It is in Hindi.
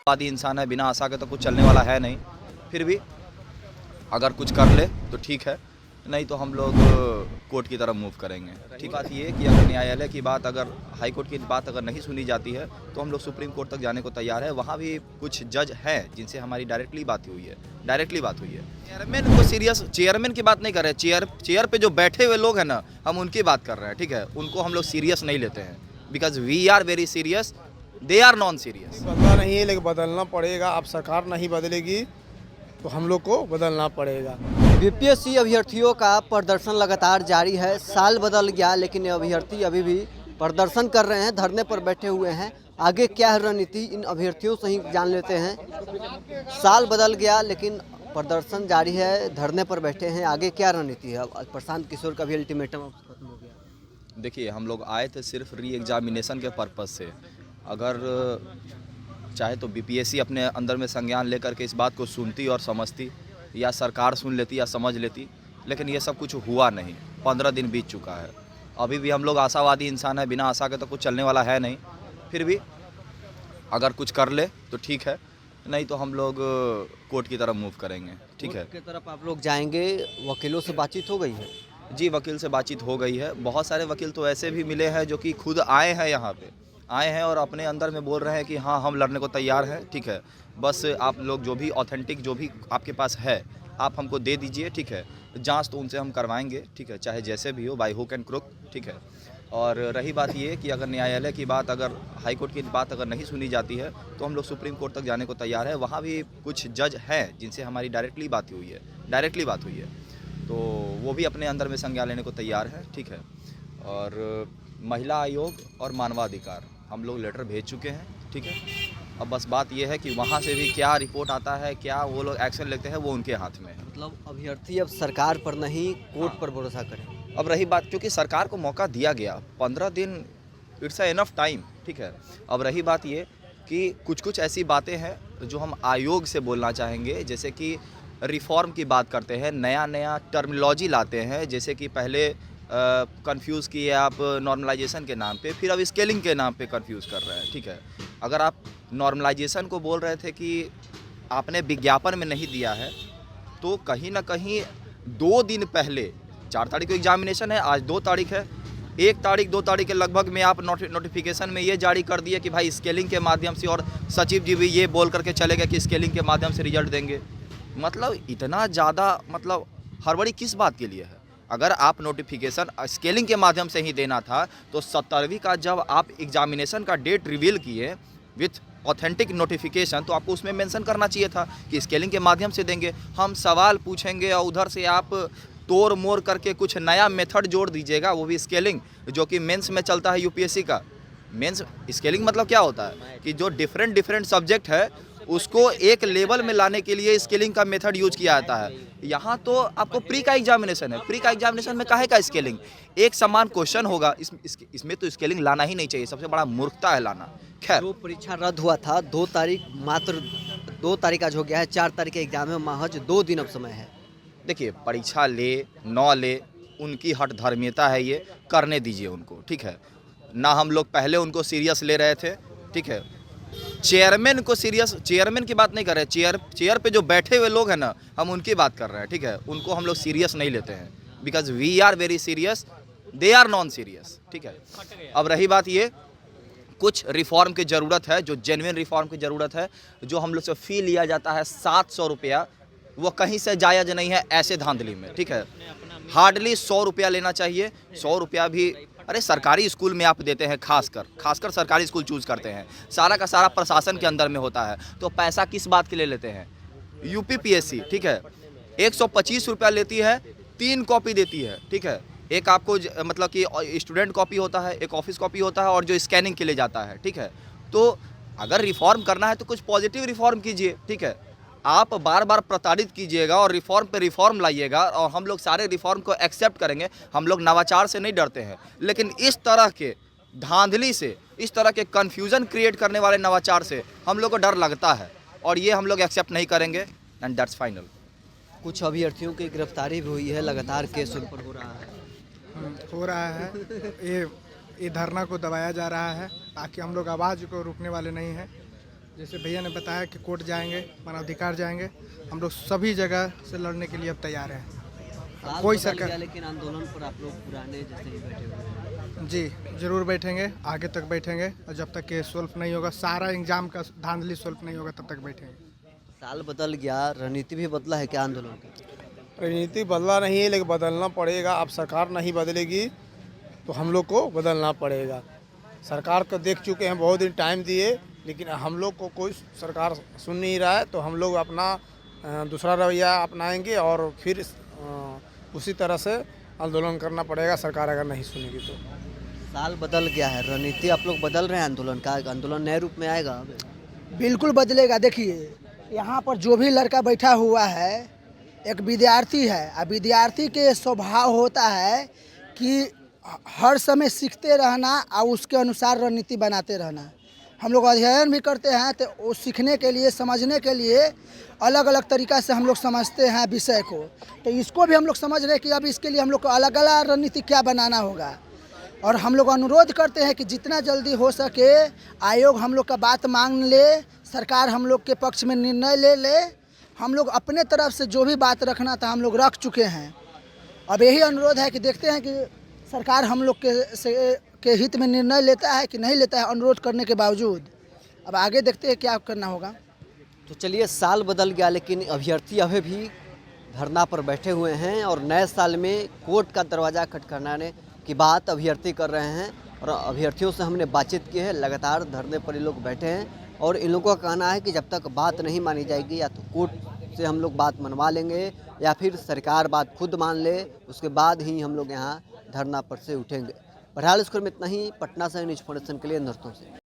आदि इंसान है, बिना आशा के तो कुछ चलने वाला है नहीं। फिर भी अगर कुछ कर ले तो ठीक है, नहीं तो हम लोग कोर्ट की तरफ मूव करेंगे। ठीक बात ये है कि अगर न्यायालय की बात, अगर हाई कोर्ट की बात अगर नहीं सुनी जाती है तो हम लोग सुप्रीम कोर्ट तक जाने को तैयार है। वहाँ भी कुछ जज हैं जिनसे हमारी डायरेक्टली बात हुई है। चेयरमैन को सीरियस, चेयरमैन की बात नहीं कर रहे, चेयर पे जो बैठे हुए लोग हैं ना, हम उनकी बात कर रहे हैं। ठीक है, उनको हम लोग सीरियस नहीं लेते हैं, because we are very serious, they are non serious. बदला नहीं है लेकिन बदलना पड़ेगा। अब सरकार नहीं बदलेगी तो हम लोग को बदलना पड़ेगा। बीपीएससी अभ्यर्थियों का प्रदर्शन लगातार जारी है। साल बदल गया लेकिन ये अभ्यर्थी अभी भी प्रदर्शन कर रहे हैं, धरने पर बैठे हुए हैं। आगे क्या है रणनीति, इन अभ्यर्थियों से ही जान लेते हैं। साल बदल गया लेकिन प्रदर्शन जारी है, धरने पर बैठे हैं। आगे क्या रणनीति है? प्रशांत किशोर का भी अल्टीमेटम खत्म हो गया। देखिए, हम लोग आए थे सिर्फ री एग्जामिनेशन के पर्पज़ से। अगर चाहे तो बीपीएससी अपने अंदर में संज्ञान लेकर के इस बात को सुनती और समझती, या सरकार सुन लेती या समझ लेती, लेकिन ये सब कुछ हुआ नहीं। 15 दिन बीत चुका है, अभी भी हम लोग आशावादी इंसान है, बिना आशा के तो कुछ चलने वाला है नहीं। फिर भी अगर कुछ कर ले तो ठीक है, नहीं तो हम लोग कोर्ट की तरफ मूव करेंगे। ठीक है, कोर्ट की तरफ आप लोग जाएंगे। वकीलों से बातचीत हो गई है? जी, वकील से बातचीत हो गई है। बहुत सारे वकील तो ऐसे भी मिले हैं जो कि खुद आए हैं, यहाँ पे आए हैं और अपने अंदर में बोल रहे हैं कि हाँ, हम लड़ने को तैयार हैं। ठीक है, बस आप लोग जो भी ऑथेंटिक, जो भी आपके पास है, आप हमको दे दीजिए। ठीक है, जांच तो उनसे हम करवाएंगे। ठीक है, चाहे जैसे भी हो, बाय हुक एंड क्रुक। ठीक है, और रही बात ये कि अगर न्यायालय की बात, अगर हाई कोर्ट की बात अगर नहीं सुनी जाती है तो हम लोग सुप्रीम कोर्ट तक जाने को तैयार है। वहाँ भी कुछ जज हैं जिनसे हमारी डायरेक्टली बात हुई है, तो वो भी अपने अंदर में संज्ञान लेने को तैयार है। ठीक है, और महिला आयोग और मानवाधिकार हम लोग लेटर भेज चुके हैं। ठीक है, अब बस बात ये है कि वहाँ से भी क्या रिपोर्ट आता है, क्या वो लोग एक्शन लेते हैं, वो उनके हाथ में है। मतलब अभ्यर्थी अब सरकार पर नहीं, कोर्ट पर भरोसा करें। अब रही बात, क्योंकि सरकार को मौका दिया गया 15 दिन, इट्स अ इनफ टाइम। ठीक है, अब रही बात ये कि कुछ ऐसी बातें हैं जो हम आयोग से बोलना चाहेंगे, जैसे कि रिफॉर्म की बात करते हैं, नया टर्मिनोलॉजी लाते हैं। जैसे कि पहले कंफ्यूज किए आप नॉर्मलाइजेशन के नाम पे, फिर अब स्केलिंग के नाम पे कंफ्यूज कर रहे हैं। ठीक है, अगर आप नॉर्मलाइजेशन को बोल रहे थे कि आपने विज्ञापन में नहीं दिया है, तो कहीं ना कहीं 2 दिन पहले, 4 तारीख को एग्जामिनेशन है, आज 2 तारीख है, 1 तारीख 2 तारीख के लगभग में आप नोटिफिकेशन में ये जारी कर दिए कि भाई स्केलिंग के माध्यम से, और सचिव जी भी ये बोल करके चले गए कि स्केलिंग के माध्यम से रिजल्ट देंगे। मतलब इतना ज़्यादा, मतलब हड़बड़ी किस बात के लिए है? अगर आप नोटिफिकेशन स्केलिंग के माध्यम से ही देना था तो 17वीं का जब आप एग्जामिनेशन का डेट रिवील किए विथ ऑथेंटिक नोटिफिकेशन, तो आपको उसमें मेंशन करना चाहिए था कि स्केलिंग के माध्यम से देंगे। हम सवाल पूछेंगे और उधर से आप तोड़ मोड़ करके कुछ नया मेथड जोड़ दीजिएगा, वो भी स्केलिंग, जो कि मेंस में चलता है यूपीएससी का। मेंस स्केलिंग मतलब क्या होता है कि जो डिफरेंट सब्जेक्ट है उसको एक लेवल में लाने के लिए स्केलिंग का मेथड यूज किया जाता है। यहाँ तो आपको प्री का एग्जामिनेशन है, प्री का एग्जामिनेशन में काहे का स्केलिंग? एक समान क्वेश्चन होगा, इसमें तो स्केलिंग लाना ही नहीं चाहिए, सबसे बड़ा मूर्खता है लाना। खैर, जो परीक्षा रद्द हुआ था 2 तारीख, मात्र 2 तारीख आज हो गया है, 4 तारीख के एग्जाम में महज 2 दिन अब समय है। देखिए, परीक्षा ले न ले उनकी हट धर्मियता है, ये करने दीजिए उनको। ठीक है, ना हम लोग पहले उनको सीरियस ले रहे थे। ठीक है, चेयरमैन को सीरियस, चेयरमैन की बात नहीं कर रहे, चेयर पे जो बैठे हुए लोग हैं ना, हम उनकी बात कर रहे हैं। ठीक है, उनको हम लोग सीरियस नहीं लेते हैं, because we are very serious, they are non serious. ठीक है, अब रही बात ये, कुछ रिफॉर्म की ज़रूरत है, जो जेन्युइन रिफॉर्म की ज़रूरत है। जो हम लोग से फ़ी लिया जाता है 700 रुपया, वो कहीं से जायज़ नहीं है ऐसे धांधली में। ठीक है, हार्डली 100 रुपया लेना चाहिए। 100 रुपया भी, अरे सरकारी स्कूल में आप देते हैं, खासकर सरकारी स्कूल चूज़ करते हैं, सारा का सारा प्रशासन के अंदर में होता है, तो पैसा किस बात के लिए लेते हैं? यूपीपीएससी, ठीक है, 125 रुपया लेती है, 3 कॉपी देती है। ठीक है, एक आपको मतलब कि स्टूडेंट कॉपी होता है, एक ऑफिस कॉपी होता है, और जो स्कैनिंग के लिए जाता है। ठीक है, तो अगर रिफॉर्म करना है तो कुछ पॉजिटिव रिफॉर्म कीजिए। ठीक है, आप बार बार प्रताड़ित कीजिएगा और रिफॉर्म पे रिफॉर्म लाइएगा, और हम लोग सारे रिफॉर्म को एक्सेप्ट करेंगे। हम लोग नवाचार से नहीं डरते हैं, लेकिन इस तरह के धांधली से, इस तरह के कन्फ्यूज़न क्रिएट करने वाले नवाचार से हम लोग को डर लगता है, और ये हम लोग एक्सेप्ट नहीं करेंगे, एंड दैट्स फाइनल। कुछ अभ्यर्थियों की गिरफ्तारी भी हुई है, लगातार केस उन पर हो रहा है। ये धरना को दबाया जा रहा है ताकि हम लोग आवाज़ को रुकने वाले नहीं हैं। जैसे भैया ने बताया कि कोर्ट जाएंगे, मानवाधिकार जाएंगे, हम लोग सभी जगह से लड़ने के लिए अब तैयार हैं। साल कोई बदल सरकार गया, लेकिन आंदोलन पर आप लोग पुराने जैसे ही बैठे हुए हैं। जी जरूर बैठेंगे, आगे तक बैठेंगे और जब तक केस सॉल्व नहीं होगा, सारा एग्जाम का धांधली सॉल्व नहीं होगा, तब तक बैठेंगे। साल बदल गया, रणनीति भी बदला है क्या आंदोलन का? राजनीति बदला नहीं है, लेकिन बदलना पड़ेगा। अब सरकार नहीं बदलेगी तो हम लोग को बदलना पड़ेगा। सरकार को देख चुके हैं, बहुत दिन टाइम दिए, लेकिन हम लोग को कोई सरकार सुन नहीं रहा है। तो हम लोग अपना दूसरा रवैया अपनाएंगे और फिर उसी तरह से आंदोलन करना पड़ेगा, सरकार अगर नहीं सुनेगी तो। साल बदल गया है, रणनीति आप लोग बदल रहे हैं आंदोलन का, आंदोलन नए रूप में आएगा अब? बिल्कुल बदलेगा। देखिए यहाँ पर जो भी लड़का बैठा हुआ है एक विद्यार्थी है। अब विद्यार्थी के स्वभाव होता है कि हर समय सीखते रहना और उसके अनुसार रणनीति बनाते रहना। हम लोग अध्ययन भी करते हैं तो वो सीखने के लिए, समझने के लिए अलग अलग तरीक़ा से हम लोग समझते हैं विषय को। तो इसको भी हम लोग समझ रहे हैं कि अब इसके लिए हम लोग को अलग अलग रणनीति क्या बनाना होगा। और हम लोग अनुरोध करते हैं कि जितना जल्दी हो सके आयोग हम लोग का बात मांग ले, सरकार हम लोग के पक्ष में निर्णय ले। हम लोग अपने तरफ से जो भी बात रखना था हम लोग रख चुके हैं। अब यही अनुरोध है कि देखते हैं कि सरकार हम लोग के हित में निर्णय लेता है कि नहीं लेता है, अनुरोध करने के बावजूद। अब आगे देखते हैं क्या करना होगा। तो चलिए, साल बदल गया लेकिन अभ्यर्थी अभी भी धरना पर बैठे हुए हैं और नए साल में कोर्ट का दरवाज़ा खटखटाने की बात अभ्यर्थी कर रहे हैं। और अभ्यर्थियों से हमने बातचीत की है, लगातार धरने पर ये लोग बैठे हैं और इन लोगों का कहना है कि जब तक बात नहीं मानी जाएगी या तो कोर्ट से हम लोग बात मनवा लेंगे या फिर सरकार बात खुद मान ले, उसके बाद ही हम लोग यहाँ धरना पर से उठेंगे। बहरहाल इसको में इतना ही। पटना से न्यूज़ फाउंडेशन के लिए नर्सों से।